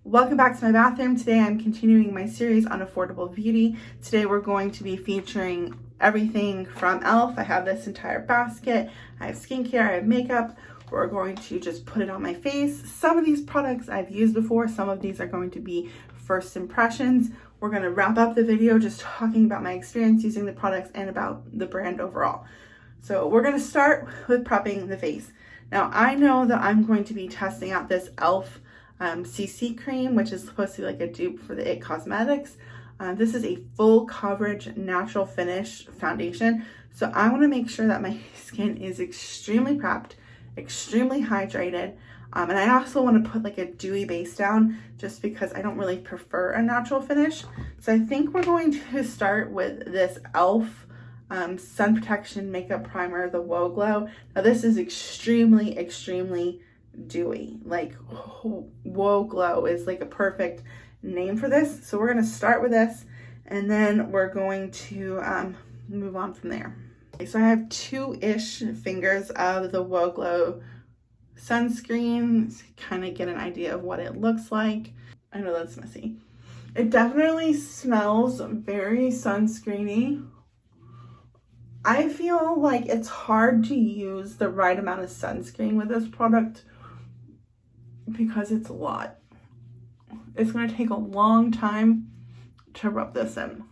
Welcome back to my bathroom. Today I'm continuing my series on affordable beauty. Today we're going to be featuring everything from e.l.f. I have this entire basket. I have skincare, I have makeup. We're going to just put it on my face. Some of these products I've used before. Some of these are going to be first impressions. We're going to wrap up the video just talking about my experience using the products and about the brand overall. So we're going to start with prepping the face. Now I know that I'm going to be testing out this e.l.f. CC cream, which is supposed to be like a dupe for the It Cosmetics. This is a full coverage natural finish foundation, so I want to make sure that my skin is extremely prepped, extremely hydrated, and I also want to put like a dewy base down just because I don't really prefer a natural finish. So I think we're going to start with this e.l.f. Sun Protection Makeup Primer, the Whoa Glow. Now this is extremely dewy. Like Whoa Glow is like a perfect name for this. So we're going to start with this and then we're going to move on from there. Okay, so I have 2-ish fingers of the Whoa Glow sunscreen to kind of get an idea of what it looks like. I know that's messy. It definitely smells very sunscreeny. I feel like it's hard to use the right amount of sunscreen with this product because it's a lot. It's going to take a long time to rub this in.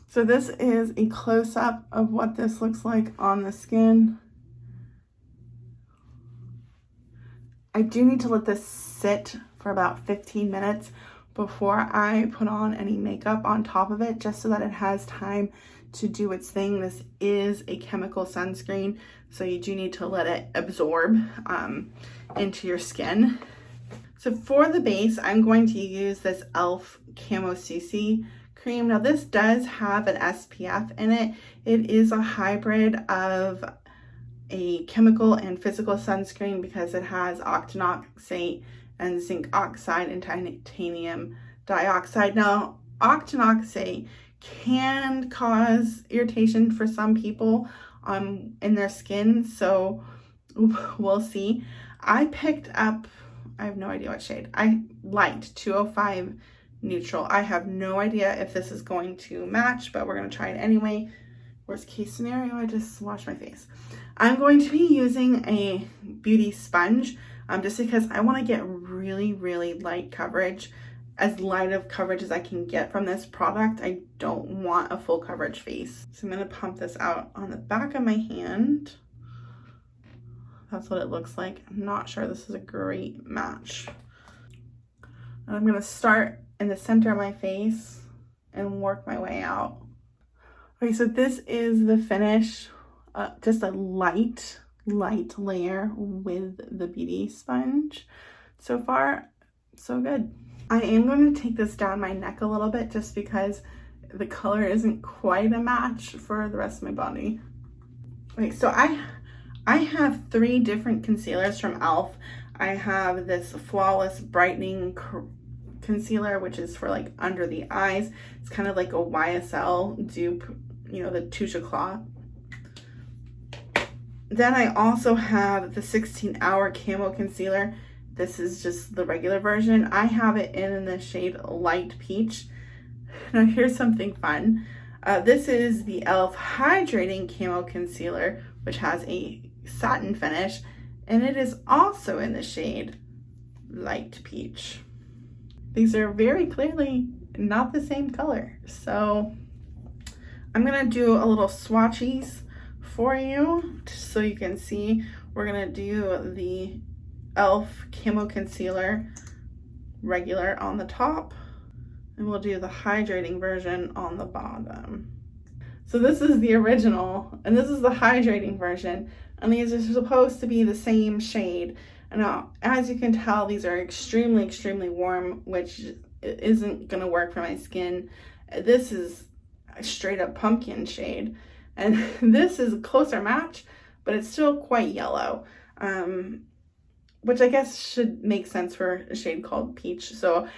So this is a close-up of what this looks like on the skin. I do need to let this sit for about 15 minutes before I put on any makeup on top of it, just so that it has time to do its thing. This is a chemical sunscreen, so you do need to let it absorb into your skin. So for the base, I'm going to use this e.l.f. Camo CC cream. Now this does have an SPF in it. It is a hybrid of a chemical and physical sunscreen because it has octinoxate and zinc oxide and titanium dioxide. Now octinoxate can cause irritation for some people in their skin, so we'll see. I picked up, I have no idea what shade, light 205 neutral. I have no idea if this is going to match, but we're going to try it anyway. Worst case scenario, I just wash my face. I'm going to be using a beauty sponge just because I want to get really light coverage, as light of coverage as I can get from this product. I don't want a full coverage face. So I'm going to pump this out on the back of my hand. That's what it looks like. I'm not sure this is a great match. And I'm going to start in the center of my face and work my way out. Okay, so this is the finish. Just a light layer with the beauty sponge. So far, so good. I am going to take this down my neck a little bit just because the color isn't quite a match for the rest of my body. Okay, so I have 3 different concealers from e.l.f. I have this Flawless Brightening Concealer, which is for like under the eyes. It's kind of like a YSL dupe, you know, the Touche Éclat. Then I also have the 16-Hour Camo Concealer. This is just the regular version. I have it in the shade Light Peach. Now here's something fun. This is the e.l.f. Hydrating Camo Concealer, which has a satin finish, and it is also in the shade Light Peach. These are very clearly not the same color. So I'm gonna do a little swatchies for you so you can see. We're gonna do the e.l.f. Camo Concealer regular on the top, and we'll do the hydrating version on the bottom. So this is the original and this is the hydrating version, and these are supposed to be the same shade. Now, as you can tell, these are extremely warm, which isn't gonna work for my skin. This is a straight up pumpkin shade, and this is a closer match, but it's still quite yellow, which I guess should make sense for a shade called peach. So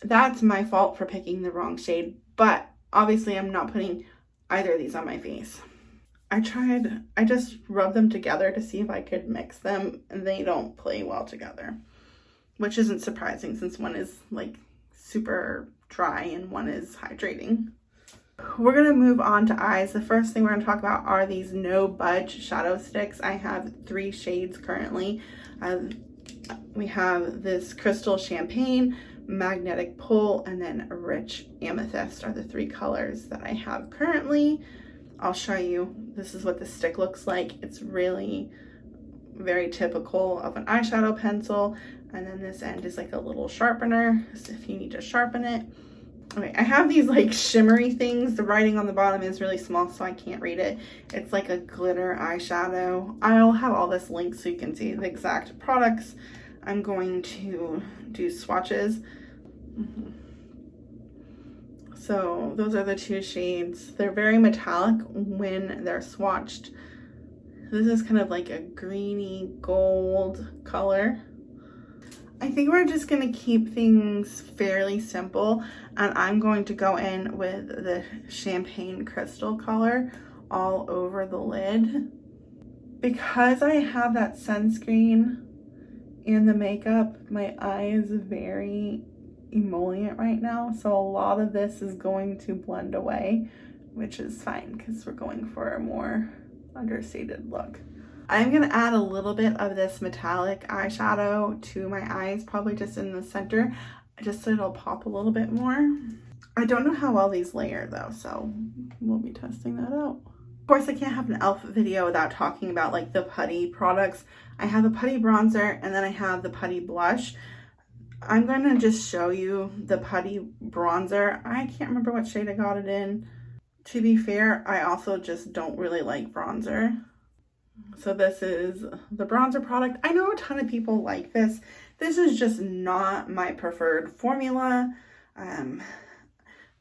that's my fault for picking the wrong shade, but obviously I'm not putting either of these on my face. I just rubbed them together to see if I could mix them, and they don't play well together. which isn't surprising since one is like super dry and one is hydrating. We're going to move on to eyes. The first thing we're going to talk about are these No Budge shadow sticks. I have 3 shades currently. We have this Crystal Champagne, Magnetic Pull, and then Rich Amethyst are the 3 colors that I have currently. I'll show you. This is what the stick looks like. It's really very typical of an eyeshadow pencil. And then this end is like a little sharpener if you need to sharpen it. Okay, I have these like shimmery things. The writing on the bottom is really small, so I can't read it. It's like a glitter eyeshadow. I'll have all this linked so you can see the exact products. I'm going to do swatches. So those are the 2 shades. They're very metallic when they're swatched. This is kind of like a greeny gold color. I think we're just going to keep things fairly simple, and I'm going to go in with the Champagne Crystal color all over the lid. Because I have that sunscreen and the makeup, my eye is very emollient right now, so a lot of this is going to blend away, which is fine because we're going for a more understated look. I'm going to add a little bit of this metallic eyeshadow to my eyes, probably just in the center, just so it'll pop a little bit more. I don't know how well these layer though, so we'll be testing that out. Of course, I can't have an e.l.f. video without talking about like the putty products. I have the putty bronzer and then I have the putty blush. I'm going to just show you the putty bronzer. I can't remember what shade I got it in. To be fair, I also just don't really like bronzer. So this is the bronzer product. I know a ton of people like this. This is just not my preferred formula.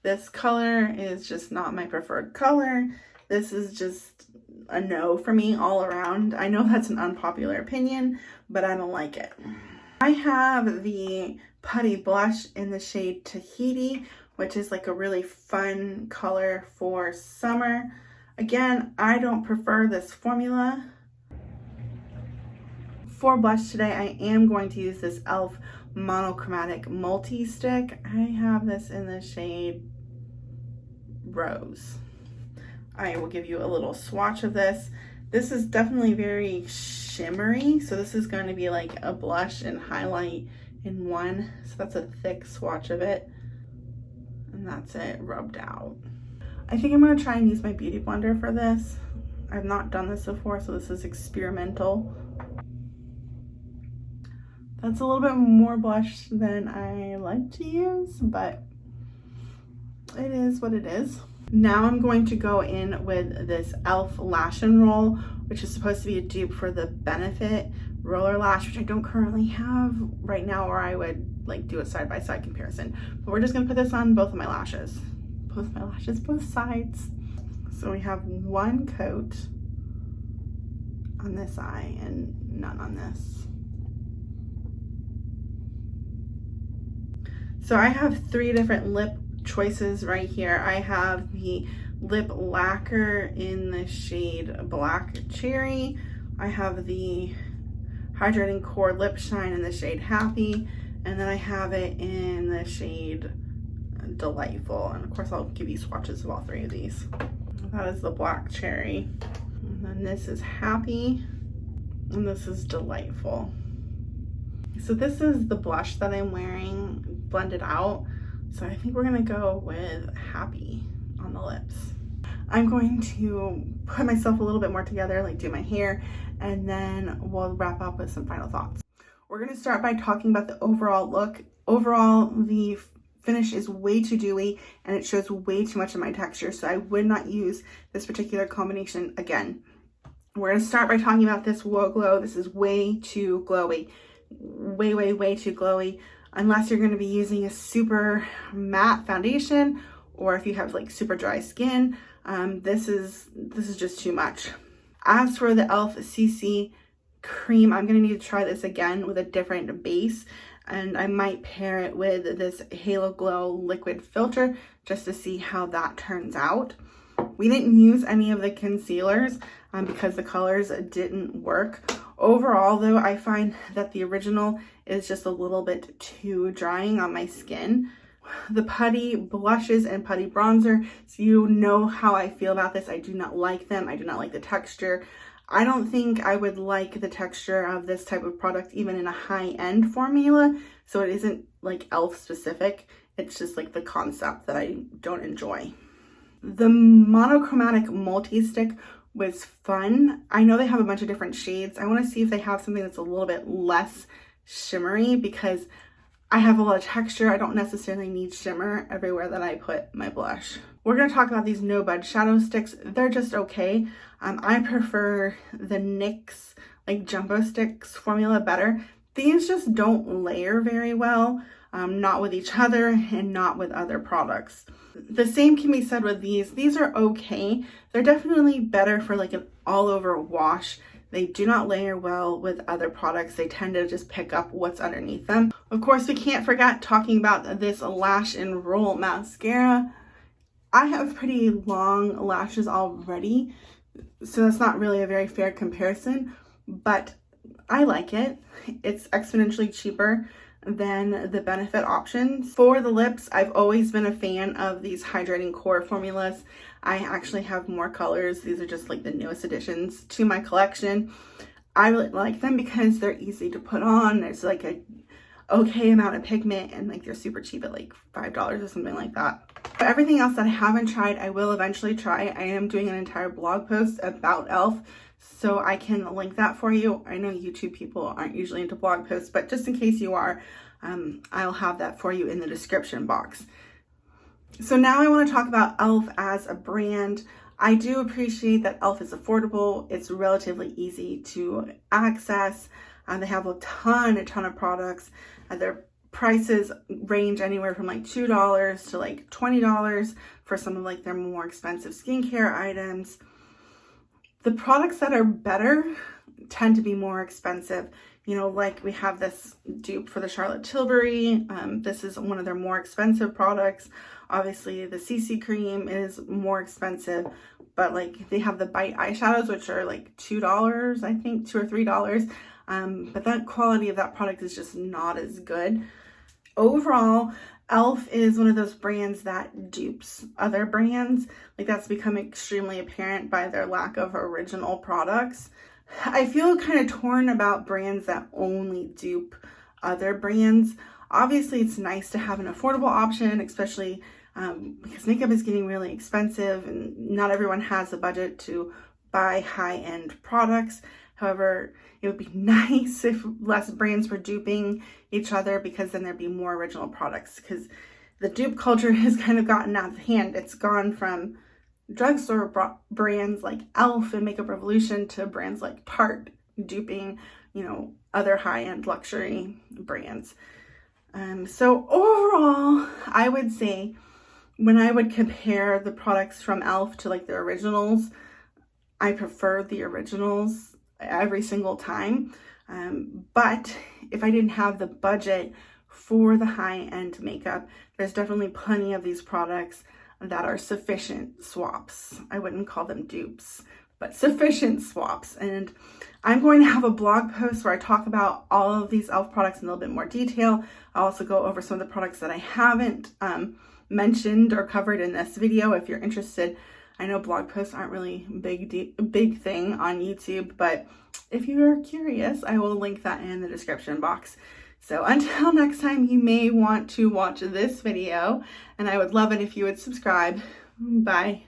This color is just not my preferred color. This is just a no for me all around. I know that's an unpopular opinion, but I don't like it. I have the putty blush in the shade Tahiti, which is like a really fun color for summer. Again, I don't prefer this formula. For blush today, I am going to use this e.l.f. monochromatic multi-stick. I have this in the shade Rose. I will give you a little swatch of this. This is definitely very shimmery, so this is going to be like a blush and highlight in one. So that's a thick swatch of it, and that's it rubbed out. I think I'm going to try and use my beauty blender for this. I've not done this before, so this is experimental. That's a little bit more blush than I like to use, but it is what it is. Now I'm going to go in with this e.l.f. Lash and Roll, which is supposed to be a dupe for the Benefit Roller Lash, which I don't currently have right now, or I would like do a side-by-side comparison. But we're just gonna put this on both of my lashes. Both sides. So we have one coat on this eye and none on this. So I have 3 different lip choices right here. I have the lip lacquer in the shade Black Cherry. I have the Hydrating Core Lip Shine in the shade Happy. And then I have it in the shade Delightful. And of course I'll give you swatches of all 3 of these. That is the Black Cherry. And then this is Happy. And this is Delightful. So this is the blush that I'm wearing blended out. So I think we're gonna go with Happy on the lips. I'm going to put myself a little bit more together, like do my hair, and then we'll wrap up with some final thoughts. We're gonna start by talking about the overall look. Overall, the finish is way too dewy and it shows way too much of my texture, so I would not use this particular combination again. We're gonna start by talking about this Whoa Glow. This is way too glowy. Way too glowy. Unless you're going to be using a super matte foundation, or if you have like super dry skin, this is just too much. As for the e.l.f. CC cream, I'm going to need to try this again with a different base, and I might pair it with this Halo Glow liquid filter just to see how that turns out. We didn't use any of the concealers because the colors didn't work. Overall though, I find that the original is just a little bit too drying on my skin. The putty blushes and putty bronzer, so you know how I feel about this. I do not like them. I do not like the texture. I don't think I would like the texture of this type of product even in a high-end formula, so it isn't like e.l.f. specific. It's just like the concept that I don't enjoy. The monochromatic multi-stick was fun. I know they have a bunch of different shades. I want to see if they have something that's a little bit less shimmery because I have a lot of texture. I don't necessarily need shimmer everywhere that I put my blush. We're going to talk about these no budge shadow sticks. They're just okay. I prefer the NYX like jumbo sticks formula better. These just don't layer very well, not with each other and not with other products. The same can be said with these. These are okay. They're definitely better for like an all over wash. They do not layer well with other products. They tend to just pick up what's underneath them. Of course, we can't forget talking about this Lash and Roll mascara. I have pretty long lashes already, so that's not really a very fair comparison, but I like it. It's exponentially cheaper than the Benefit options. For the lips, I've always been a fan of these hydrating core formulas. I actually have more colors. These are just like the newest additions to my collection. I really like them because they're easy to put on. There's like a okay amount of pigment and like they're super cheap at like $5 or something like that. But everything else that I haven't tried, I will eventually try. I am doing an entire blog post about e.l.f. so I can link that for you. I know YouTube people aren't usually into blog posts, but just in case you are, I'll have that for you in the description box. So now I want to talk about e.l.f. as a brand. I do appreciate that e.l.f. is affordable. It's relatively easy to access. They have a ton of products. Their prices range anywhere from like $2 to like $20 for some of like their more expensive skincare items. The products that are better tend to be more expensive. You know, like we have this dupe for the Charlotte Tilbury. This is one of their more expensive products. Obviously, the CC cream is more expensive, but like they have the Bite eyeshadows, which are like $2, I think, $2 or $3. But that quality of that product is just not as good. Overall, e.l.f. is one of those brands that dupes other brands. Like that's become extremely apparent by their lack of original products. I feel kind of torn about brands that only dupe other brands. Obviously, it's nice to have an affordable option, especially because makeup is getting really expensive and not everyone has the budget to buy high-end products. However, it would be nice if less brands were duping each other because then there'd be more original products, because the dupe culture has kind of gotten out of hand. It's gone from drugstore brands like e.l.f. and Makeup Revolution to brands like Tarte duping, you know, other high-end luxury brands. So overall, I would say when I would compare the products from e.l.f. to like the originals, I prefer the originals every single time. But if I didn't have the budget for the high-end makeup, there's definitely plenty of these products that are sufficient swaps. I wouldn't call them dupes, but sufficient swaps. And I'm going to have a blog post where I talk about all of these e.l.f. products in a little bit more detail. I'll also go over some of the products that I haven't mentioned or covered in this video if you're interested. I know blog posts aren't really a big thing on YouTube, but if you're curious, I will link that in the description box. So until next time, you may want to watch this video, and I would love it if you would subscribe. Bye.